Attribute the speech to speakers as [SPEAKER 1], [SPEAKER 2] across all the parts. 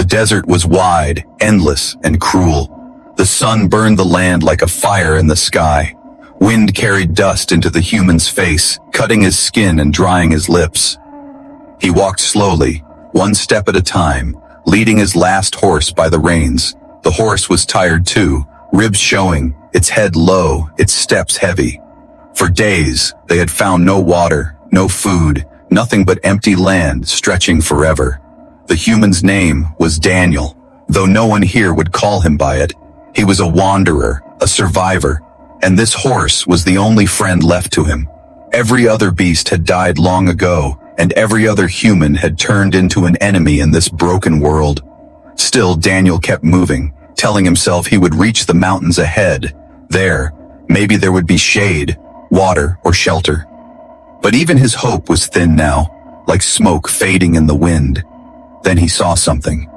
[SPEAKER 1] The desert was wide, endless, and cruel. The sun burned the land like a fire in the sky. Wind carried dust into the human's face, cutting his skin and drying his lips. He walked slowly, one step at a time, leading his last horse by the reins. The horse was tired too, ribs showing, its head low, its steps heavy. For days, they had found no water, no food, nothing but empty land stretching forever. The human's name was Daniel, though no one here would call him by it. He was a wanderer, a survivor, and this horse was the only friend left to him. Every other beast had died long ago, and every other human had turned into an enemy in this broken world. Still, Daniel kept moving, telling himself he would reach the mountains ahead. There, maybe there would be shade, water, or shelter. But even his hope was thin now, like smoke fading in the wind. Then he saw something.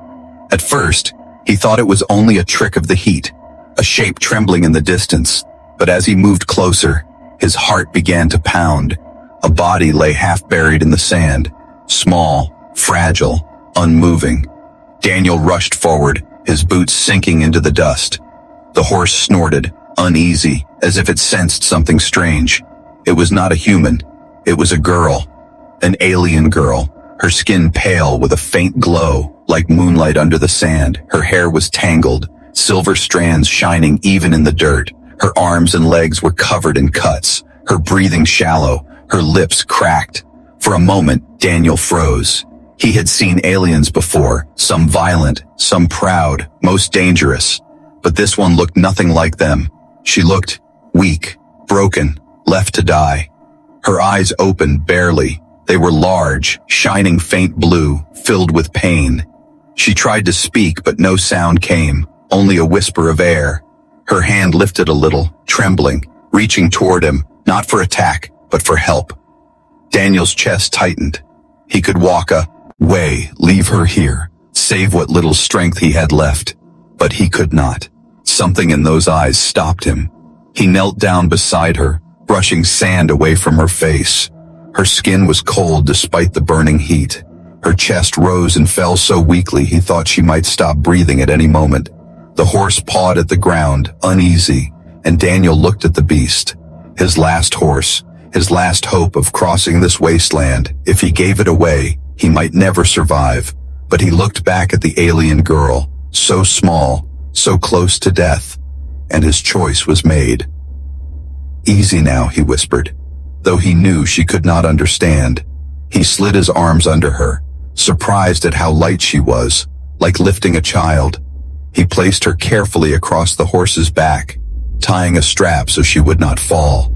[SPEAKER 1] At first, he thought it was only a trick of the heat, a shape trembling in the distance. But as he moved closer, his heart began to pound. A body lay half buried in the sand, small, fragile, unmoving. Daniel rushed forward, his boots sinking into the dust. The horse snorted, uneasy, as if it sensed something strange. It was not a human. It was a girl, an alien girl, her skin pale with a faint glow, like moonlight under the sand. Her hair was tangled, silver strands shining even in the dirt. Her arms and legs were covered in cuts, her breathing shallow, her lips cracked. For a moment, Daniel froze. He had seen aliens before, some violent, some proud, most dangerous. But this one looked nothing like them. She looked weak, broken, left to die. Her eyes opened barely. They were large, shining faint blue, filled with pain. She tried to speak, but no sound came, only a whisper of air. Her hand lifted a little, trembling, reaching toward him, not for attack, but for help. Daniel's chest tightened. He could walk away, leave her here, save what little strength he had left. But he could not. Something in those eyes stopped him. He knelt down beside her, brushing sand away from her face. Her skin was cold despite the burning heat. Her chest rose and fell so weakly he thought she might stop breathing at any moment. The horse pawed at the ground, uneasy, and Daniel looked at the beast. His last horse, his last hope of crossing this wasteland. If he gave it away, he might never survive. But he looked back at the alien girl, so small, so close to death, and his choice was made. "Easy now," he whispered, though he knew she could not understand. He slid his arms under her, surprised at how light she was, like lifting a child. He placed her carefully across the horse's back, tying a strap so she would not fall.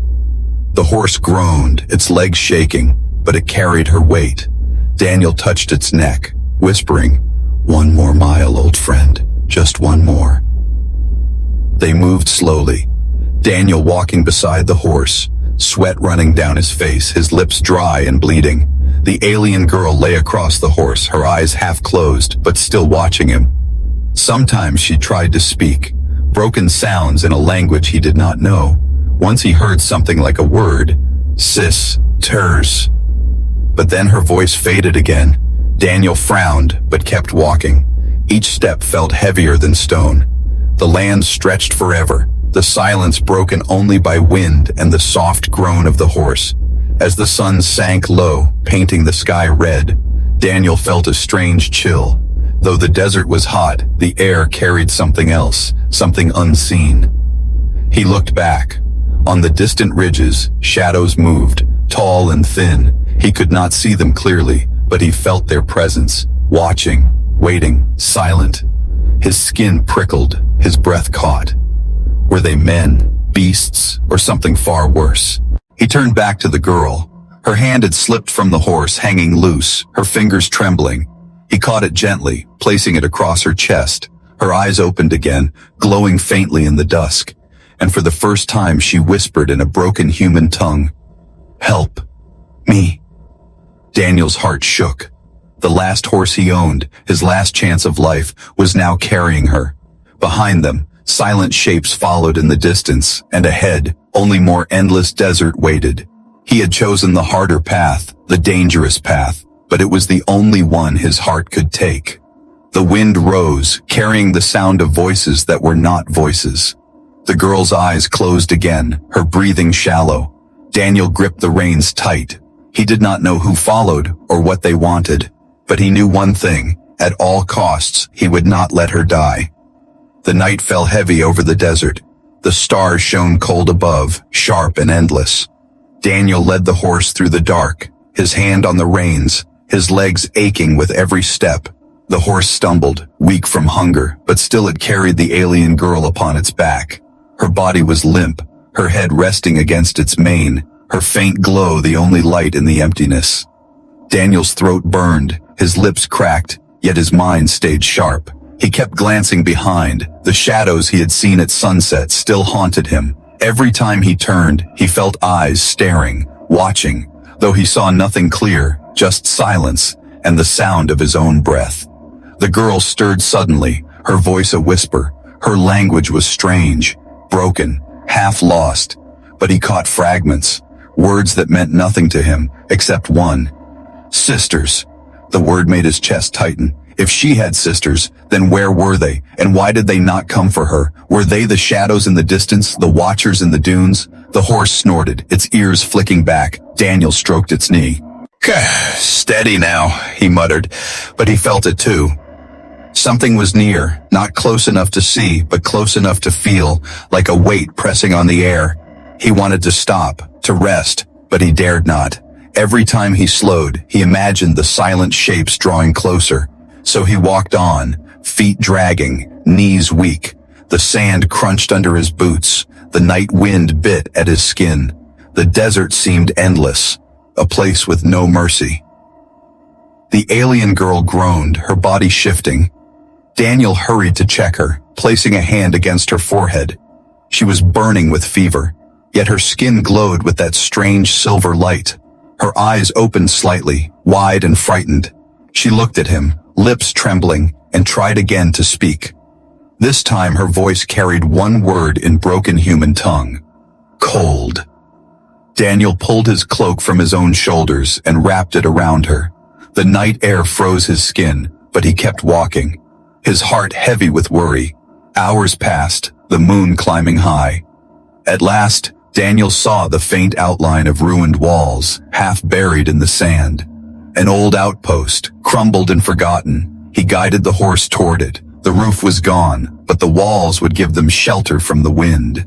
[SPEAKER 1] The horse groaned, its legs shaking, but it carried her weight. Daniel touched its neck, whispering, "One more mile, old friend, just one more." They moved slowly, Daniel walking beside the horse, sweat running down his face, his lips dry and bleeding. The alien girl lay across the horse, her eyes half closed, but still watching him. Sometimes she tried to speak, broken sounds in a language he did not know. Once he heard something like a word, sis, ters. But then her voice faded again. Daniel frowned, but kept walking. Each step felt heavier than stone. The land stretched forever, the silence broken only by wind and the soft groan of the horse. As the sun sank low, painting the sky red, Daniel felt a strange chill. Though the desert was hot, the air carried something else, something unseen. He looked back. On the distant ridges, shadows moved, tall and thin. He could not see them clearly, but he felt their presence, watching, waiting, silent. His skin prickled, his breath caught. Were they men, beasts, or something far worse? He turned back to the girl. Her hand had slipped from the horse, hanging loose, her fingers trembling. He caught it gently, placing it across her chest. Her eyes opened again, glowing faintly in the dusk. And for the first time she whispered in a broken human tongue, "Help me." Daniel's heart shook. The last horse he owned, his last chance of life, was now carrying her. Behind them, silent shapes followed in the distance, and ahead, only more endless desert waited. He had chosen the harder path, the dangerous path, but it was the only one his heart could take. The wind rose, carrying the sound of voices that were not voices. The girl's eyes closed again, her breathing shallow. Daniel gripped the reins tight. He did not know who followed or what they wanted, but he knew one thing: at all costs, he would not let her die. The night fell heavy over the desert. The stars shone cold above, sharp and endless. Daniel led the horse through the dark, his hand on the reins, his legs aching with every step. The horse stumbled, weak from hunger, but still it carried the alien girl upon its back. Her body was limp, her head resting against its mane, her faint glow the only light in the emptiness. Daniel's throat burned, his lips cracked, yet his mind stayed sharp. He kept glancing behind. The shadows he had seen at sunset still haunted him. Every time he turned, he felt eyes staring, watching, though he saw nothing clear, just silence and the sound of his own breath. The girl stirred suddenly, her voice a whisper. Her language was strange, broken, half lost, but he caught fragments, words that meant nothing to him, except one. Sisters. The word made his chest tighten. If she had sisters, then where were they, and why did they not come for her? Were they the shadows in the distance, the watchers in the dunes? The horse snorted, its ears flicking back. Daniel stroked its knee. Steady now, he muttered, but he felt it too. Something was near, not close enough to see, but close enough to feel, like a weight pressing on the air. He wanted to stop, to rest, but he dared not. Every time he slowed, he imagined the silent shapes drawing closer. So he walked on, feet dragging, knees weak. The sand crunched under his boots. The night wind bit at his skin. The desert seemed endless, a place with no mercy. The alien girl groaned, her body shifting. Daniel hurried to check her, placing a hand against her forehead. She was burning with fever, yet her skin glowed with that strange silver light. Her eyes opened slightly, wide and frightened. She looked at him, lips trembling, and tried again to speak. This time her voice carried one word in broken human tongue. Cold. Daniel pulled his cloak from his own shoulders and wrapped it around her. The night air froze his skin, but he kept walking, his heart heavy with worry. Hours passed, the moon climbing high. At last, Daniel saw the faint outline of ruined walls, half buried in the sand. An old outpost, crumbled and forgotten. He guided the horse toward it. The roof was gone, but the walls would give them shelter from the wind.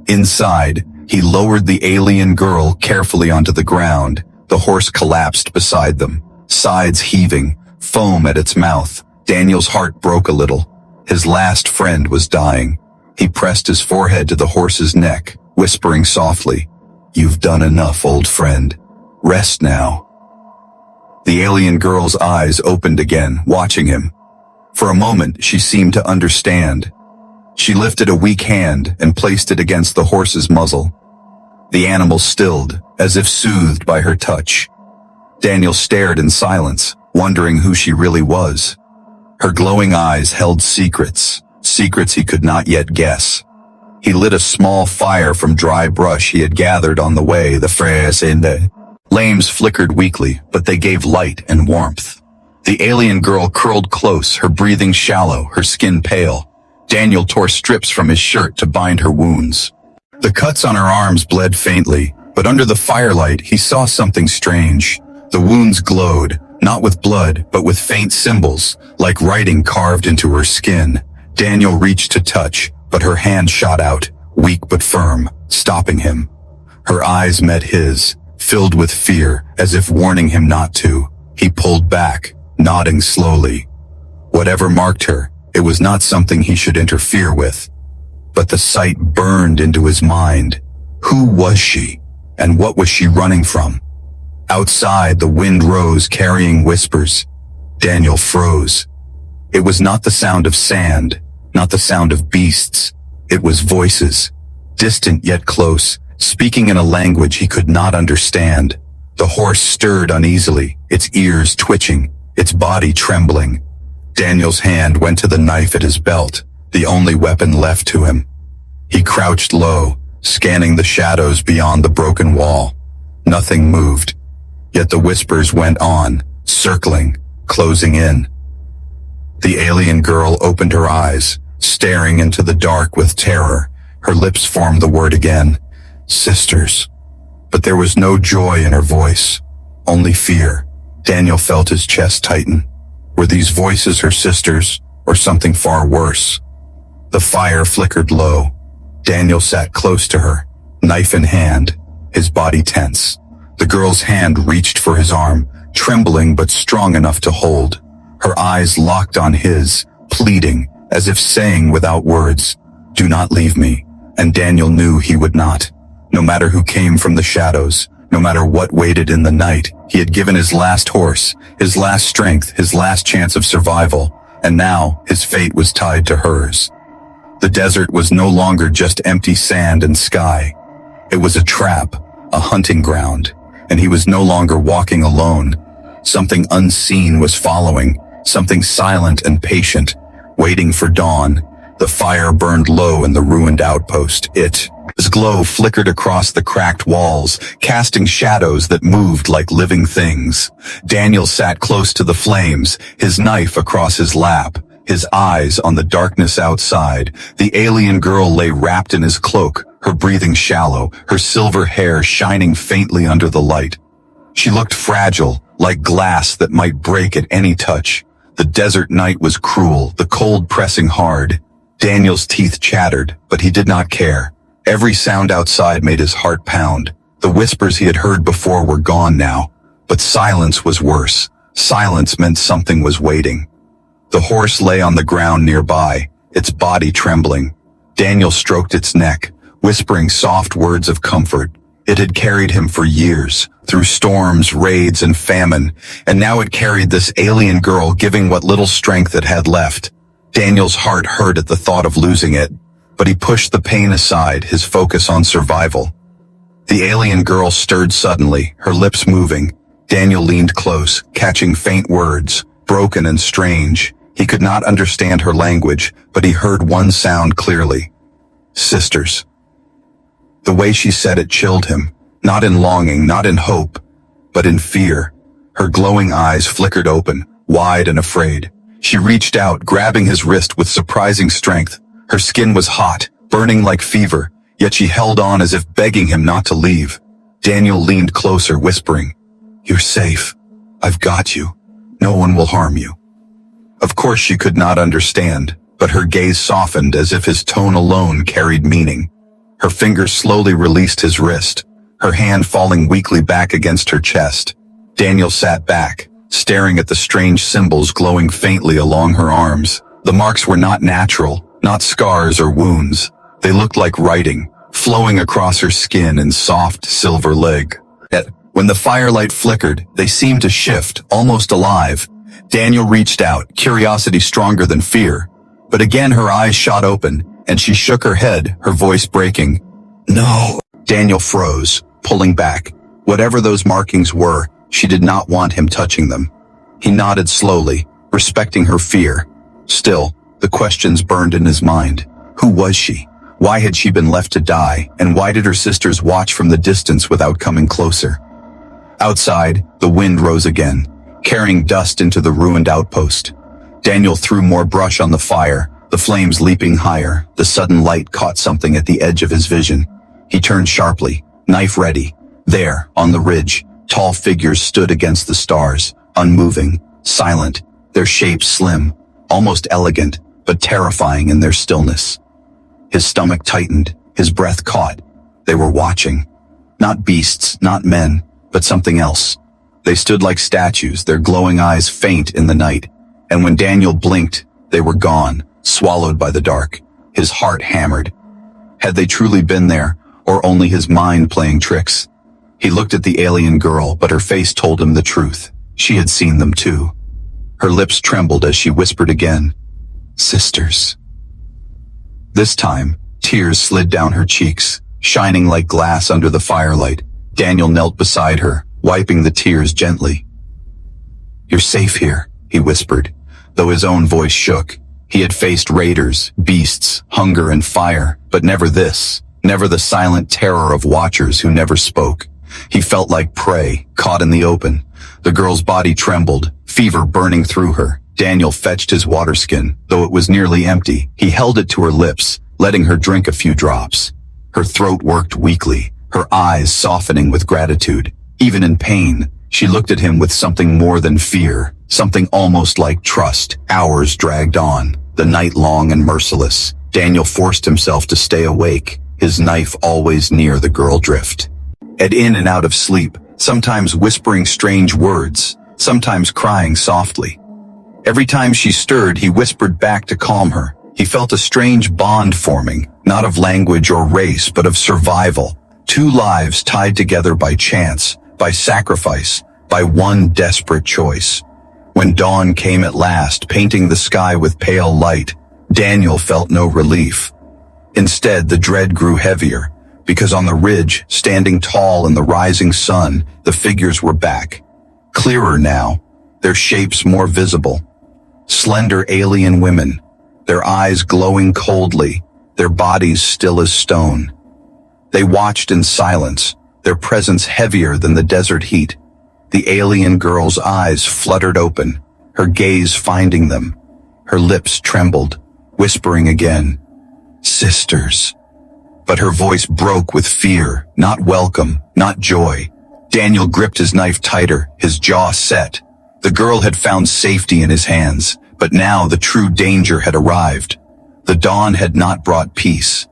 [SPEAKER 1] Inside, he lowered the alien girl carefully onto the ground. The horse collapsed beside them, sides heaving, foam at its mouth. Daniel's heart broke a little. His last friend was dying. He pressed his forehead to the horse's neck, whispering softly, "You've done enough, old friend. Rest now." The alien girl's eyes opened again, watching him. For a moment, she seemed to understand. She lifted a weak hand and placed it against the horse's muzzle. The animal stilled, as if soothed by her touch. Daniel stared in silence, wondering who she really was. Her glowing eyes held secrets, secrets he could not yet guess. He lit a small fire from dry brush he had gathered on the way. The flames flickered weakly, but they gave light and warmth. The alien girl curled close, her breathing shallow, her skin pale. Daniel tore strips from his shirt to bind her wounds. The cuts on her arms bled faintly, but under the firelight he saw something strange. The wounds glowed, not with blood, but with faint symbols, like writing carved into her skin. Daniel reached to touch, but her hand shot out, weak but firm, stopping him. Her eyes met his, filled with fear, as if warning him not to. He pulled back, nodding slowly. Whatever marked her, it was not something he should interfere with. But the sight burned into his mind. Who was she? And what was she running from? Outside, the wind rose, carrying whispers. Daniel froze. It was not the sound of sand, not the sound of beasts. It was voices, distant yet close, speaking in a language he could not understand. The horse stirred uneasily, its ears twitching, its body trembling. Daniel's hand went to the knife at his belt, the only weapon left to him. He crouched low, scanning the shadows beyond the broken wall. Nothing moved, yet the whispers went on, circling, closing in. The alien girl opened her eyes, staring into the dark with terror. Her lips formed the word again, sisters. But there was no joy in her voice, only fear. Daniel felt his chest tighten. Were these voices her sisters, or something far worse? The fire flickered low. Daniel sat close to her, knife in hand, his body tense. The girl's hand reached for his arm, trembling but strong enough to hold. Her eyes locked on his, pleading, as if saying without words, "Do not leave me." And Daniel knew he would not. No matter who came from the shadows, no matter what waited in the night, he had given his last horse, his last strength, his last chance of survival, and now his fate was tied to hers. The desert was no longer just empty sand and sky. It was a trap, a hunting ground, and he was no longer walking alone. Something unseen was following, something silent and patient, waiting for dawn. The fire burned low in the ruined outpost. Its glow flickered across the cracked walls, casting shadows that moved like living things. Daniel sat close to the flames, his knife across his lap, his eyes on the darkness outside. The alien girl lay wrapped in his cloak, her breathing shallow, her silver hair shining faintly under the light. She looked fragile, like glass that might break at any touch. The desert night was cruel, the cold pressing hard. Daniel's teeth chattered, but he did not care. Every sound outside made his heart pound. The whispers he had heard before were gone now, but silence was worse. Silence meant something was waiting. The horse lay on the ground nearby, its body trembling. Daniel stroked its neck, whispering soft words of comfort. It had carried him for years, through storms, raids, and famine, and now it carried this alien girl, giving what little strength it had left. Daniel's heart hurt at the thought of losing it, but he pushed the pain aside, his focus on survival. The alien girl stirred suddenly, her lips moving. Daniel leaned close, catching faint words, broken and strange. He could not understand her language, but he heard one sound clearly. Sisters. The way she said it chilled him, not in longing, not in hope, but in fear. Her glowing eyes flickered open, wide and afraid. She reached out, grabbing his wrist with surprising strength. Her skin was hot, burning like fever, yet she held on as if begging him not to leave. Daniel leaned closer, whispering, "You're safe. I've got you. No one will harm you." Of course she could not understand, but her gaze softened as if his tone alone carried meaning. Her fingers slowly released his wrist, her hand falling weakly back against her chest. Daniel sat back, staring at the strange symbols glowing faintly along her arms. The marks were not natural, not scars or wounds. They looked like writing, flowing across her skin in soft silver leg. Yet, when the firelight flickered, they seemed to shift, almost alive. Daniel reached out, curiosity stronger than fear. But again her eyes shot open, and she shook her head, her voice breaking. "No." Daniel froze, pulling back. Whatever those markings were, she did not want him touching them. He nodded slowly, respecting her fear. Still, the questions burned in his mind. Who was she? Why had she been left to die, and why did her sisters watch from the distance without coming closer? Outside, the wind rose again, carrying dust into the ruined outpost. Daniel threw more brush on the fire, the flames leaping higher. The sudden light caught something at the edge of his vision. He turned sharply, knife ready. There, on the ridge, tall figures stood against the stars, unmoving, silent, their shapes slim, almost elegant, but terrifying in their stillness. His stomach tightened, his breath caught. They were watching. Not beasts, not men, but something else. They stood like statues, their glowing eyes faint in the night. And when Daniel blinked, they were gone, swallowed by the dark. His heart hammered. Had they truly been there, or only his mind playing tricks? He looked at the alien girl, but her face told him the truth. She had seen them too. Her lips trembled as she whispered again, "Sisters." This time, tears slid down her cheeks, shining like glass under the firelight. Daniel knelt beside her, wiping the tears gently. "You're safe here," he whispered, though his own voice shook. He had faced raiders, beasts, hunger and fire, but never this, never the silent terror of watchers who never spoke. He felt like prey, caught in the open. The girl's body trembled, fever burning through her. Daniel fetched his water skin, though it was nearly empty. He held it to her lips, letting her drink a few drops. Her throat worked weakly, her eyes softening with gratitude. Even in pain, she looked at him with something more than fear, something almost like trust. Hours dragged on, the night long and merciless. Daniel forced himself to stay awake, his knife always near the girl drift. In and out of sleep, sometimes whispering strange words, sometimes crying softly. Every time she stirred, he whispered back to calm her. He felt a strange bond forming, not of language or race, but of survival. Two lives tied together by chance, by sacrifice, by one desperate choice. When dawn came at last, painting the sky with pale light, Daniel felt no relief. Instead, the dread grew heavier, because on the ridge, standing tall in the rising sun, the figures were back. Clearer now, their shapes more visible. Slender alien women, their eyes glowing coldly, their bodies still as stone. They watched in silence, their presence heavier than the desert heat. The alien girl's eyes fluttered open, her gaze finding them. Her lips trembled, whispering again, "Sisters." But her voice broke with fear, not welcome, not joy. Daniel gripped his knife tighter, his jaw set. The girl had found safety in his hands, but now the true danger had arrived. The dawn had not brought peace.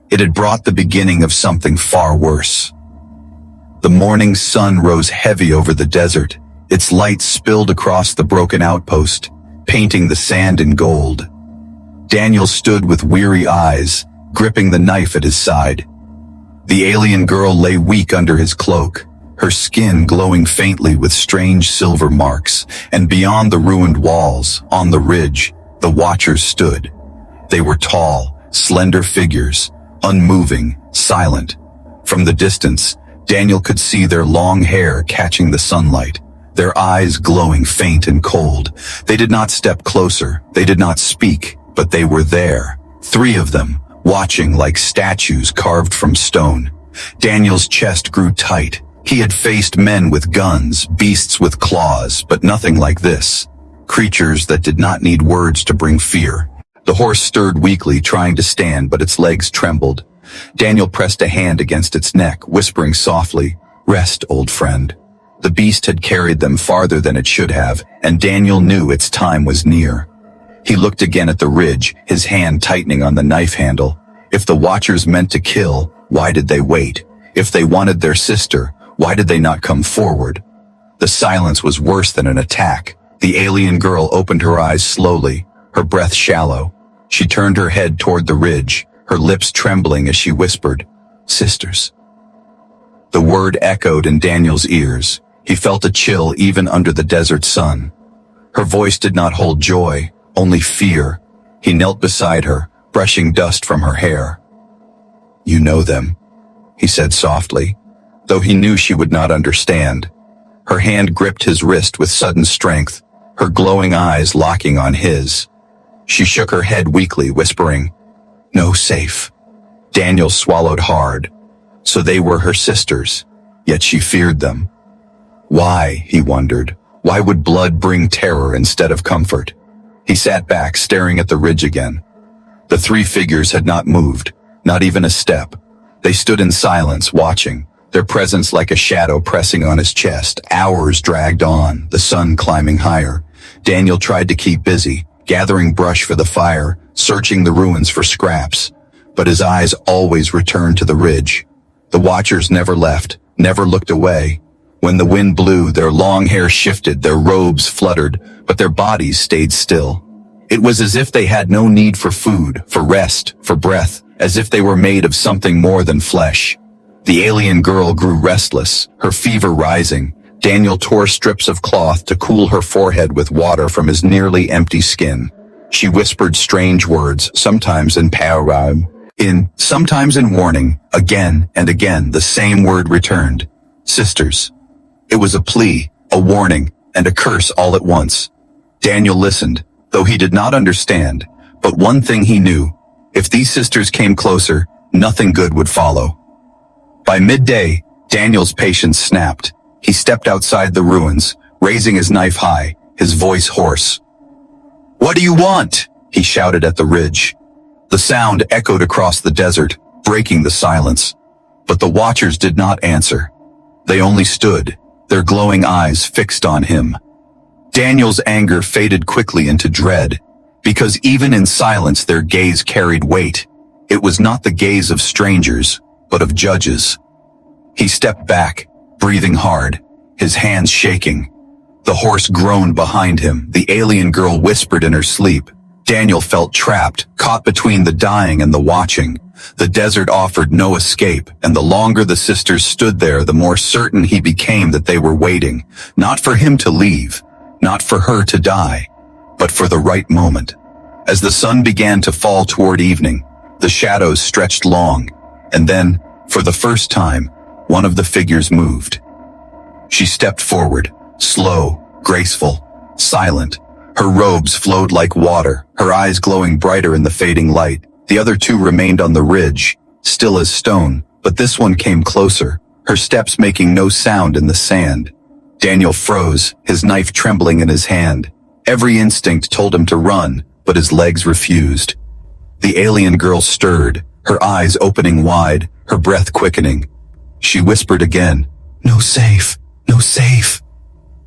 [SPEAKER 1] It had brought the beginning of something far worse. The morning sun rose heavy over the desert. Its light spilled across the broken outpost, painting the sand in gold. Daniel stood with weary eyes, gripping the knife at his side. The alien girl lay weak under his cloak, her skin glowing faintly with strange silver marks, and beyond the ruined walls, on the ridge, the watchers stood. They were tall, slender figures, unmoving, silent. From the distance, Daniel could see their long hair catching the sunlight, their eyes glowing faint and cold. They did not step closer, they did not speak, but they were there. Three of them, watching like statues carved from stone. Daniel's chest grew tight. He had faced men with guns, beasts with claws, but nothing like this. Creatures that did not need words to bring fear. The horse stirred weakly, trying to stand, but its legs trembled. Daniel pressed a hand against its neck, whispering softly, "Rest, old friend." The beast had carried them farther than it should have, and Daniel knew its time was near. He looked again at the ridge, his hand tightening on the knife handle. If the watchers meant to kill, why did they wait? If they wanted their sister, why did they not come forward? The silence was worse than an attack. The alien girl opened her eyes slowly, her breath shallow. She turned her head toward the ridge, her lips trembling as she whispered, "Sisters." The word echoed in Daniel's ears. He felt a chill even under the desert sun. Her voice did not hold joy, only fear. He knelt beside her, brushing dust from her hair. "You know them," he said softly, though he knew she would not understand. Her hand gripped his wrist with sudden strength, her glowing eyes locking on his. She shook her head weakly, whispering, "No safe." Daniel swallowed hard. So they were her sisters, yet she feared them. Why, he wondered, why would blood bring terror instead of comfort? He sat back, staring at the ridge again. The three figures had not moved, not even a step. They stood in silence, watching, their presence like a shadow pressing on his chest. Hours dragged on, the sun climbing higher. Daniel tried to keep busy, gathering brush for the fire, searching the ruins for scraps. But his eyes always returned to the ridge. The watchers never left, never looked away. When the wind blew, their long hair shifted, their robes fluttered, but their bodies stayed still. It was as if they had no need for food, for rest, for breath, as if they were made of something more than flesh. The alien girl grew restless, her fever rising. Daniel tore strips of cloth to cool her forehead with water from his nearly empty skin. She whispered strange words, sometimes in power, sometimes in warning. Again and again the same word returned. Sisters. It was a plea, a warning, and a curse all at once. Daniel listened, though he did not understand, but one thing he knew. If these sisters came closer, nothing good would follow. By midday, Daniel's patience snapped. He stepped outside the ruins, raising his knife high, his voice hoarse. "What do you want?" he shouted at the ridge. The sound echoed across the desert, breaking the silence. But the watchers did not answer. They only stood, their glowing eyes fixed on him. Daniel's anger faded quickly into dread, because even in silence their gaze carried weight. It was not the gaze of strangers, but of judges. He stepped back, breathing hard, his hands shaking. The horse groaned behind him, the alien girl whispered in her sleep. Daniel felt trapped, caught between the dying and the watching. The desert offered no escape, and the longer the sisters stood there, the more certain he became that they were waiting, not for him to leave, not for her to die, but for the right moment. As the sun began to fall toward evening, the shadows stretched long, and then, for the first time, one of the figures moved. She stepped forward, slow, graceful, silent. Her robes flowed like water, her eyes glowing brighter in the fading light. The other two remained on the ridge, still as stone, but this one came closer, her steps making no sound in the sand. Daniel froze, his knife trembling in his hand. Every instinct told him to run, but his legs refused. The alien girl stirred, her eyes opening wide, her breath quickening. She whispered again, "No safe, no safe."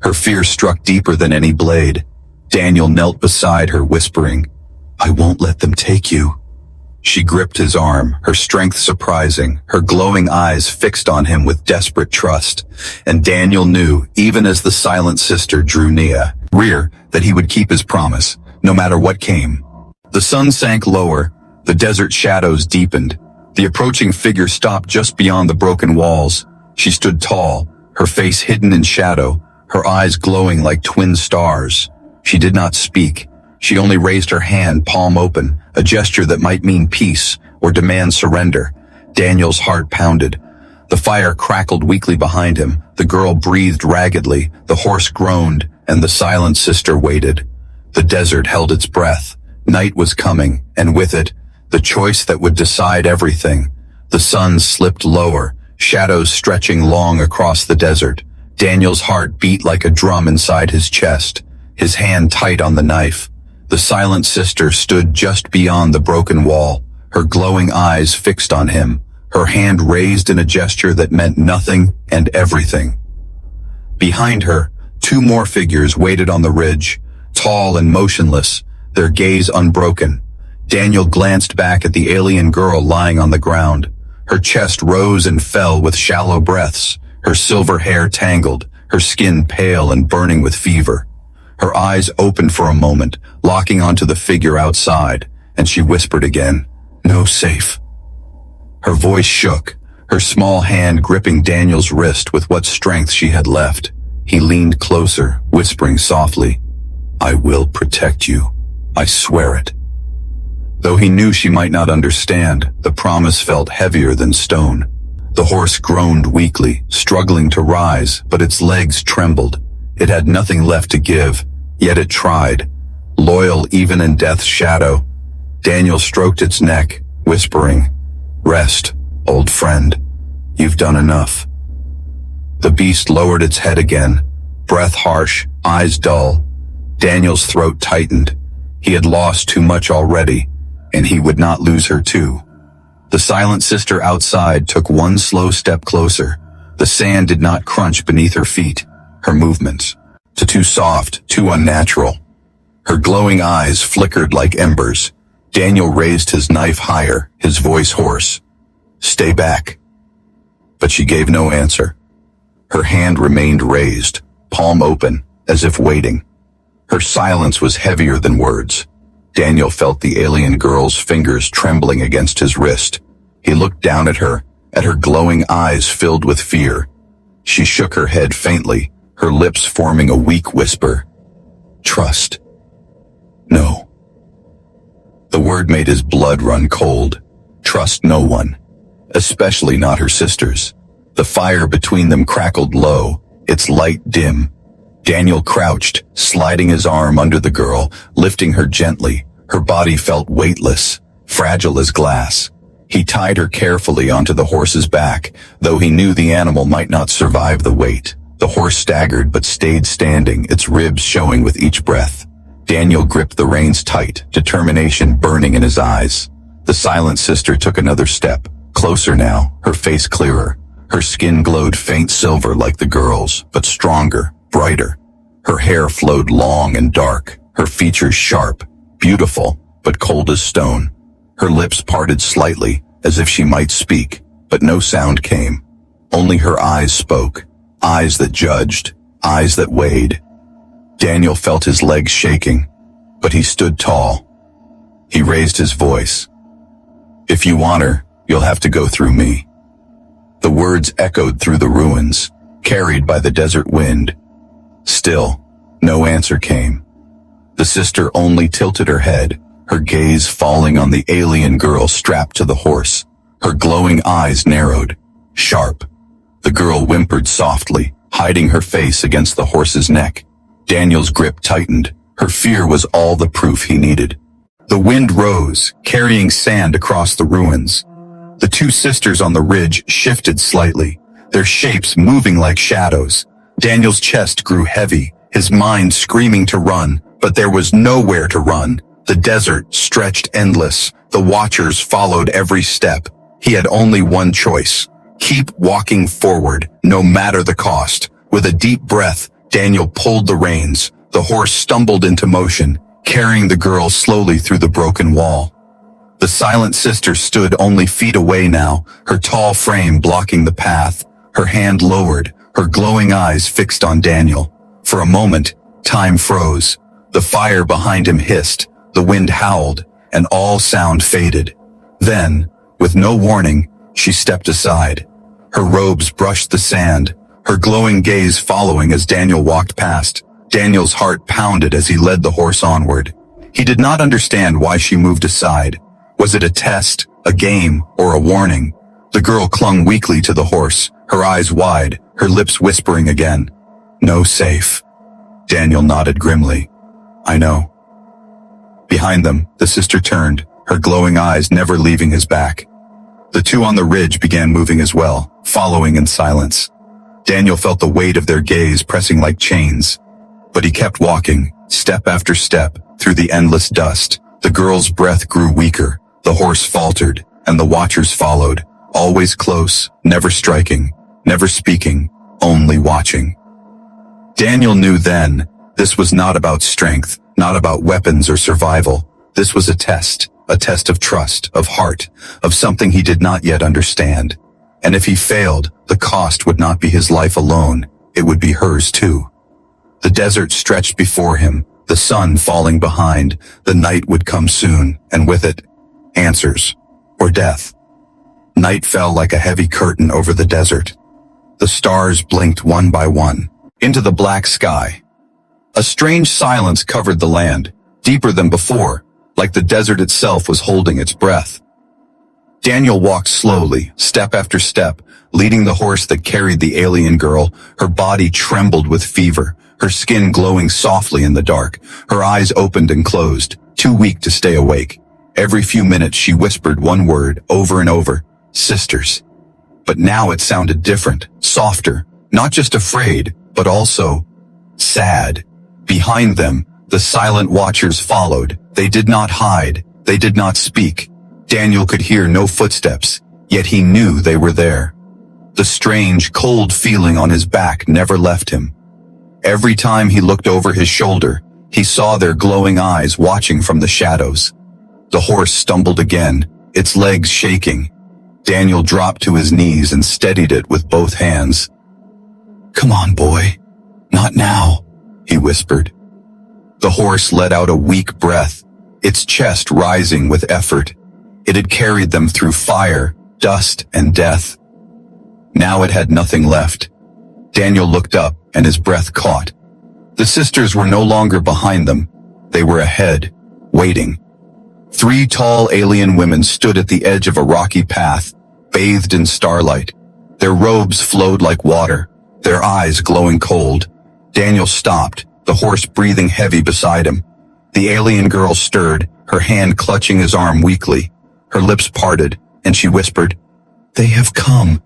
[SPEAKER 1] Her fear struck deeper than any blade. Daniel knelt beside her, whispering, "I won't let them take you." She gripped his arm, her strength surprising, her glowing eyes fixed on him with desperate trust. And Daniel knew, even as the silent sister drew near, that he would keep his promise, no matter what came. The sun sank lower, the desert shadows deepened. The approaching figure stopped just beyond the broken walls. She stood tall, her face hidden in shadow, her eyes glowing like twin stars. She did not speak. She only raised her hand, palm open, a gesture that might mean peace or demand surrender. Daniel's heart pounded. The fire crackled weakly behind him. The girl breathed raggedly. The horse groaned, and the silent sister waited. The desert held its breath. Night was coming, and with it, the choice that would decide everything. The sun slipped lower, shadows stretching long across the desert. Daniel's heart beat like a drum inside his chest, his hand tight on the knife. The silent sister stood just beyond the broken wall, her glowing eyes fixed on him, her hand raised in a gesture that meant nothing and everything. Behind her, two more figures waited on the ridge, tall and motionless, their gaze unbroken. Daniel glanced back at the alien girl lying on the ground. Her chest rose and fell with shallow breaths, her silver hair tangled, her skin pale and burning with fever. Her eyes opened for a moment, locking onto the figure outside, and she whispered again, "No safe." Her voice shook, her small hand gripping Daniel's wrist with what strength she had left. He leaned closer, whispering softly, "I will protect you. I swear it." Though he knew she might not understand, the promise felt heavier than stone. The horse groaned weakly, struggling to rise, but its legs trembled. It had nothing left to give, yet it tried. Loyal even in death's shadow. Daniel stroked its neck, whispering, "Rest, old friend. You've done enough." The beast lowered its head again, breath harsh, eyes dull. Daniel's throat tightened. He had lost too much already, and he would not lose her too. The silent sister outside took one slow step closer. The sand did not crunch beneath her feet. Her movements, too soft, too unnatural. Her glowing eyes flickered like embers. Daniel raised his knife higher, his voice hoarse. "Stay back." But she gave no answer. Her hand remained raised, palm open, as if waiting. Her silence was heavier than words. Daniel felt the alien girl's fingers trembling against his wrist. He looked down at her glowing eyes filled with fear. She shook her head faintly, her lips forming a weak whisper. "Trust. No." The word made his blood run cold. Trust no one, especially not her sisters. The fire between them crackled low, its light dim. Daniel crouched, sliding his arm under the girl, lifting her gently. Her body felt weightless, fragile as glass. He tied her carefully onto the horse's back, though he knew the animal might not survive the weight. The horse staggered but stayed standing, its ribs showing with each breath. Daniel gripped the reins tight, determination burning in his eyes. The silent sister took another step, closer now, her face clearer. Her skin glowed faint silver like the girl's, but stronger, brighter. Her hair flowed long and dark, her features sharp, beautiful, but cold as stone. Her lips parted slightly, as if she might speak, but no sound came. Only her eyes spoke, eyes that judged, eyes that weighed. Daniel felt his legs shaking, but he stood tall. He raised his voice. "If you want her, you'll have to go through me." The words echoed through the ruins, carried by the desert wind. Still, no answer came. The sister only tilted her head, her gaze falling on the alien girl strapped to the horse. Her glowing eyes narrowed, sharp. The girl whimpered softly, hiding her face against the horse's neck. Daniel's grip tightened. Her fear was all the proof he needed. The wind rose, carrying sand across the ruins. The two sisters on the ridge shifted slightly, their shapes moving like shadows. Daniel's chest grew heavy, his mind screaming to run, but there was nowhere to run. The desert stretched endless. The watchers followed every step. He had only one choice. Keep walking forward, no matter the cost. With a deep breath, Daniel pulled the reins. The horse stumbled into motion, carrying the girl slowly through the broken wall. The silent sister stood only feet away now, her tall frame blocking the path, her hand lowered, her glowing eyes fixed on Daniel. For a moment, time froze. The fire behind him hissed, the wind howled, and all sound faded. Then, with no warning, she stepped aside. Her robes brushed the sand, her glowing gaze following as Daniel walked past. Daniel's heart pounded as he led the horse onward. He did not understand why she moved aside. Was it a test, a game, or a warning? The girl clung weakly to the horse, her eyes wide, her lips whispering again. "No safe." Daniel nodded grimly. "I know." Behind them, the sister turned, her glowing eyes never leaving his back. The two on the ridge began moving as well, following in silence. Daniel felt the weight of their gaze pressing like chains. But he kept walking, step after step, through the endless dust. The girl's breath grew weaker, the horse faltered, and the watchers followed, always close, never striking, never speaking, only watching. Daniel knew then, this was not about strength, not about weapons or survival. This was a test of trust, of heart, of something he did not yet understand. And if he failed, the cost would not be his life alone, it would be hers too. The desert stretched before him, the sun falling behind. The night would come soon, and with it, answers, or death. Night fell like a heavy curtain over the desert. The stars blinked one by one, into the black sky. A strange silence covered the land, deeper than before, like the desert itself was holding its breath. Daniel walked slowly, step after step, leading the horse that carried the alien girl. Her body trembled with fever, her skin glowing softly in the dark. Her eyes opened and closed, too weak to stay awake. Every few minutes she whispered one word over and over, "Sisters." But now it sounded different, softer, not just afraid, but also sad. Behind them, the silent watchers followed. They did not hide, they did not speak. Daniel could hear no footsteps, yet he knew they were there. The strange, cold feeling on his back never left him. Every time he looked over his shoulder, he saw their glowing eyes watching from the shadows. The horse stumbled again, its legs shaking. Daniel dropped to his knees and steadied it with both hands. "Come on, boy. Not now," he whispered. The horse let out a weak breath, its chest rising with effort. It had carried them through fire, dust, and death. Now it had nothing left. Daniel looked up, and his breath caught. The sisters were no longer behind them. They were ahead, waiting. 3 tall alien women stood at the edge of a rocky path, bathed in starlight. Their robes flowed like water, their eyes glowing cold. Daniel stopped, the horse breathing heavy beside him. The alien girl stirred, her hand clutching his arm weakly. Her lips parted, and she whispered, "They have come."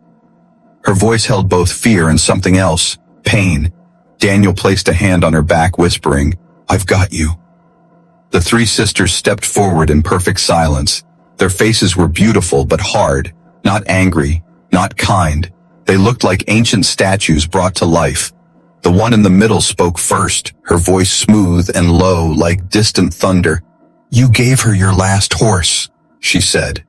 [SPEAKER 1] Her voice held both fear and something else, pain. Daniel placed a hand on her back, whispering, "I've got you." The three sisters stepped forward in perfect silence. Their faces were beautiful but hard, not angry, not kind. They looked like ancient statues brought to life. The one in the middle spoke first, her voice smooth and low like distant thunder. "You gave her your last horse," she said.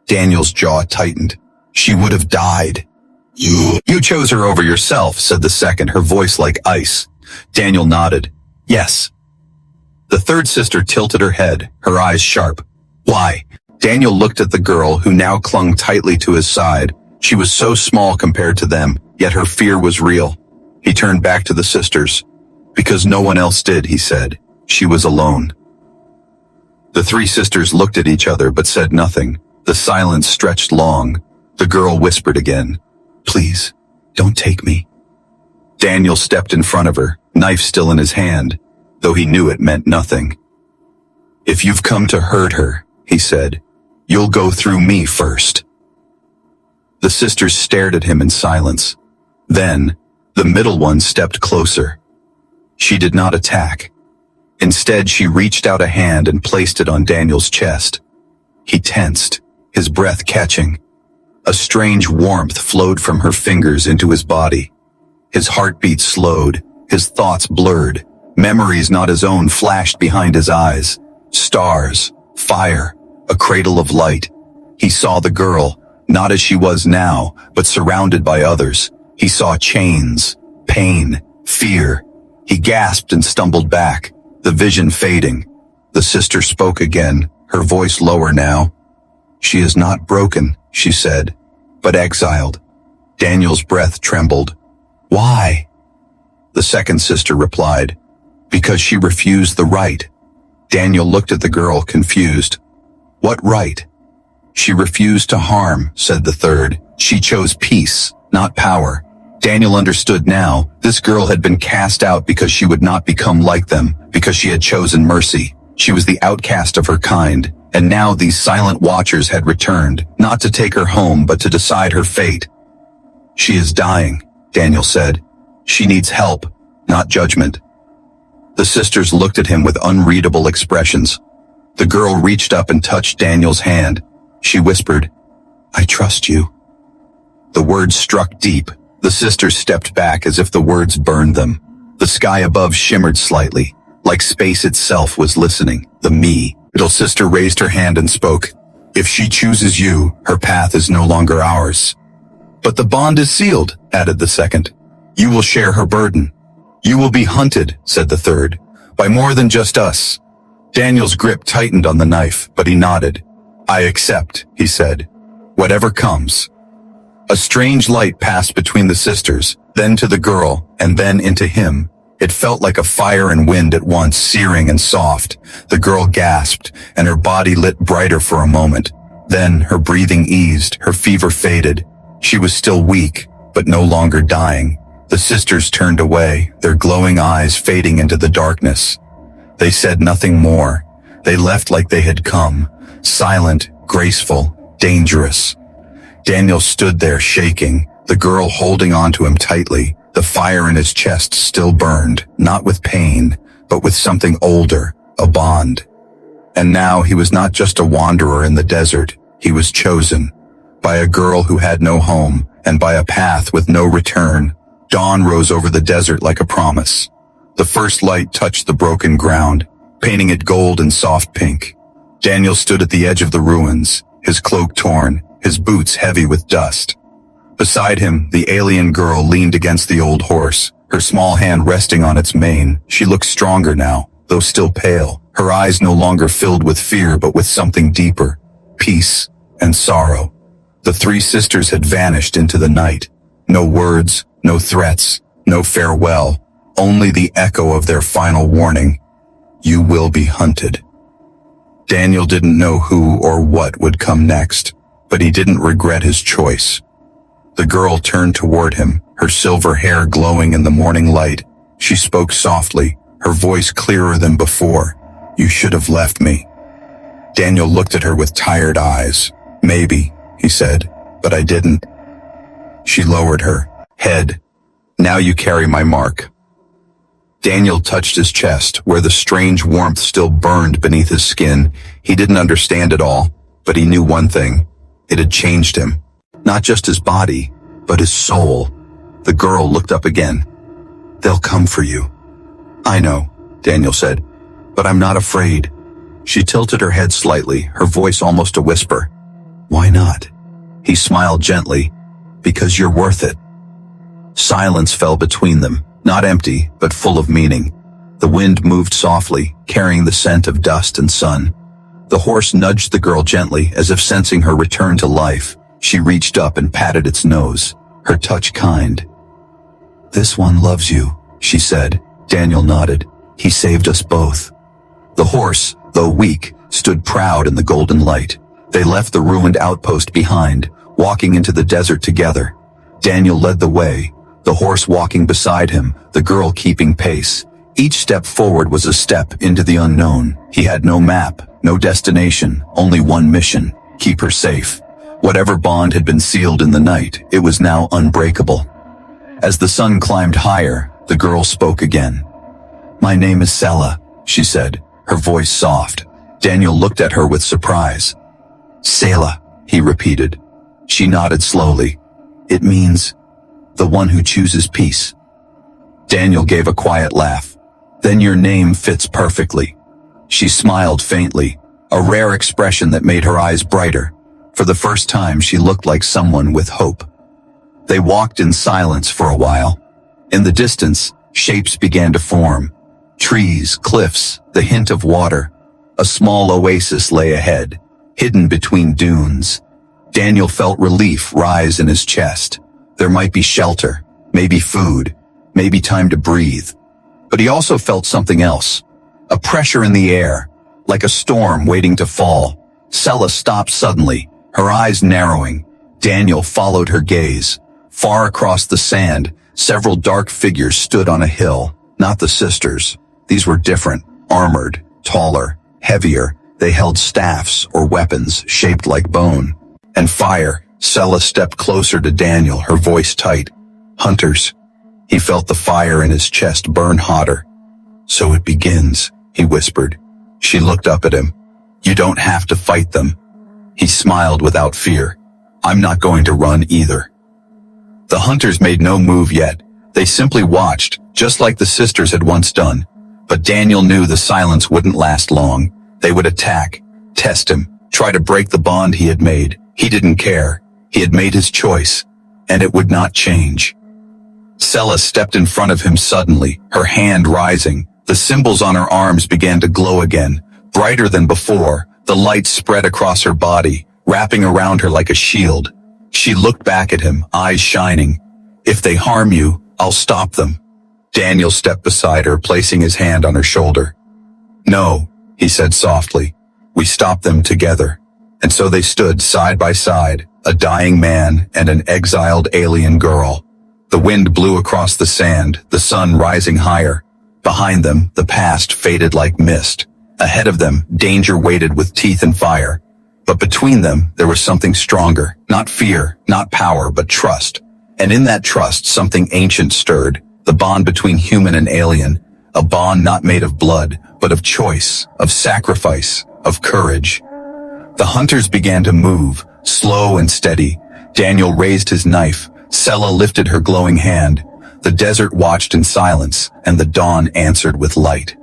[SPEAKER 1] Daniel's jaw tightened. "She would have died." You chose her over yourself," said the second, her voice like ice. Daniel nodded. "Yes." The third sister tilted her head, her eyes sharp. "Why?" Daniel looked at the girl who now clung tightly to his side. She was so small compared to them, yet her fear was real. He turned back to the sisters. "Because no one else did," he said. "She was alone." The three sisters looked at each other but said nothing. The silence stretched long. The girl whispered again, "Please, don't take me." Daniel stepped in front of her, knife still in his hand, though he knew it meant nothing. "If you've come to hurt her," he said, "you'll go through me first." The sisters stared at him in silence. Then, the middle one stepped closer. She did not attack. Instead, she reached out a hand and placed it on Daniel's chest. He tensed, his breath catching. A strange warmth flowed from her fingers into his body. His heartbeat slowed, his thoughts blurred. Memories not his own flashed behind his eyes. Stars, fire, a cradle of light. He saw the girl, not as she was now, but surrounded by others. He saw chains, pain, fear. He gasped and stumbled back, the vision fading. The sister spoke again, her voice lower now. "She is not broken," she said, "but exiled." Daniel's breath trembled. "Why?" The second sister replied, "Because she refused the right." Daniel looked at the girl, confused. "What right?" "She refused to harm," said the third. "She chose peace, not power." Daniel understood now. This girl had been cast out because she would not become like them, because she had chosen mercy. She was the outcast of her kind, and now these silent watchers had returned, not to take her home but to decide her fate. "She is dying," Daniel said. "She needs help, not judgment." The sisters looked at him with unreadable expressions. The girl reached up and touched Daniel's hand. She whispered, "I trust you." The words struck deep. The sisters stepped back as if the words burned them. The sky above shimmered slightly, like space itself was listening. The middle sister raised her hand and spoke. "If she chooses you, her path is no longer ours." "But the bond is sealed," added the second. "You will share her burden." "You will be hunted," said the third, "by more than just us." Daniel's grip tightened on the knife, but he nodded. "I accept," he said. "Whatever comes." A strange light passed between the sisters, then to the girl, and then into him. It felt like a fire and wind at once, searing and soft. The girl gasped, and her body lit brighter for a moment. Then her breathing eased, her fever faded. She was still weak, but no longer dying. The sisters turned away, their glowing eyes fading into the darkness. They said nothing more. They left like they had come, silent, graceful, dangerous. Daniel stood there shaking, the girl holding onto him tightly. The fire in his chest still burned, not with pain, but with something older, a bond. And now he was not just a wanderer in the desert, he was chosen. By a girl who had no home, and by a path with no return. Dawn rose over the desert like a promise. The first light touched the broken ground, painting it gold and soft pink. Daniel stood at the edge of the ruins, his cloak torn, his boots heavy with dust. Beside him, the alien girl leaned against the old horse, her small hand resting on its mane. She looked stronger now, though still pale, her eyes no longer filled with fear but with something deeper, peace and sorrow. The three sisters had vanished into the night. No words, no threats, no farewell, only the echo of their final warning. You will be hunted. Daniel didn't know who or what would come next, but he didn't regret his choice. The girl turned toward him, her silver hair glowing in the morning light. She spoke softly, her voice clearer than before. You should have left me. Daniel looked at her with tired eyes. Maybe, he said, but I didn't. She lowered her head. Now you carry my mark. Daniel touched his chest, where the strange warmth still burned beneath his skin. He didn't understand it all, but he knew one thing. It had changed him. Not just his body, but his soul. The girl looked up again. "They'll come for you." "I know," Daniel said, "but I'm not afraid." She tilted her head slightly, her voice almost a whisper. "Why not?" He smiled gently. "Because you're worth it." Silence fell between them, not empty, but full of meaning. The wind moved softly, carrying the scent of dust and sun. The horse nudged the girl gently, as if sensing her return to life. She reached up and patted its nose, her touch kind. "This one loves you," she said. Daniel nodded. "He saved us both." The horse, though weak, stood proud in the golden light. They left the ruined outpost behind, walking into the desert together. Daniel led the way, the horse walking beside him, the girl keeping pace. Each step forward was a step into the unknown. He had no map, no destination, only one mission: keep her safe. Whatever bond had been sealed in the night, it was now unbreakable. As the sun climbed higher, the girl spoke again. "My name is Sela," she said, her voice soft. Daniel looked at her with surprise. "Sela," he repeated. She nodded slowly. "It means the one who chooses peace." Daniel gave a quiet laugh. "Then your name fits perfectly." She smiled faintly, a rare expression that made her eyes brighter. For the first time, she looked like someone with hope. They walked in silence for a while. In the distance, shapes began to form. Trees, cliffs, the hint of water. A small oasis lay ahead, hidden between dunes. Daniel felt relief rise in his chest. There might be shelter, maybe food, maybe time to breathe. But he also felt something else. A pressure in the air, like a storm waiting to fall. Sela stopped suddenly, her eyes narrowing. Daniel followed her gaze. Far across the sand, several dark figures stood on a hill. Not the sisters. These were different, armored, taller, heavier. They held staffs or weapons shaped like bone. And fire. Sela stepped closer to Daniel, her voice tight. "Hunters." He felt the fire in his chest burn hotter. "So it begins," he whispered. She looked up at him. "You don't have to fight them." He smiled without fear. "I'm not going to run either." The hunters made no move yet. They simply watched, just like the sisters had once done. But Daniel knew the silence wouldn't last long. They would attack, test him, try to break the bond he had made. He didn't care. He had made his choice, and it would not change. Sela stepped in front of him suddenly, her hand rising. The symbols on her arms began to glow again, brighter than before. The light spread across her body, wrapping around her like a shield. She looked back at him, eyes shining. "If they harm you, I'll stop them." Daniel stepped beside her, placing his hand on her shoulder. "No," he said softly. "We stop them together." And so they stood side by side, a dying man and an exiled alien girl. The wind blew across the sand, the sun rising higher. Behind them, the past faded like mist. Ahead of them, danger waited with teeth and fire. But between them, there was something stronger. Not fear, not power, but trust. And in that trust, something ancient stirred. The bond between human and alien. A bond not made of blood, but of choice, of sacrifice, of courage. The hunters began to move, slow and steady. Daniel raised his knife. Sela lifted her glowing hand. The desert watched in silence, and the dawn answered with light.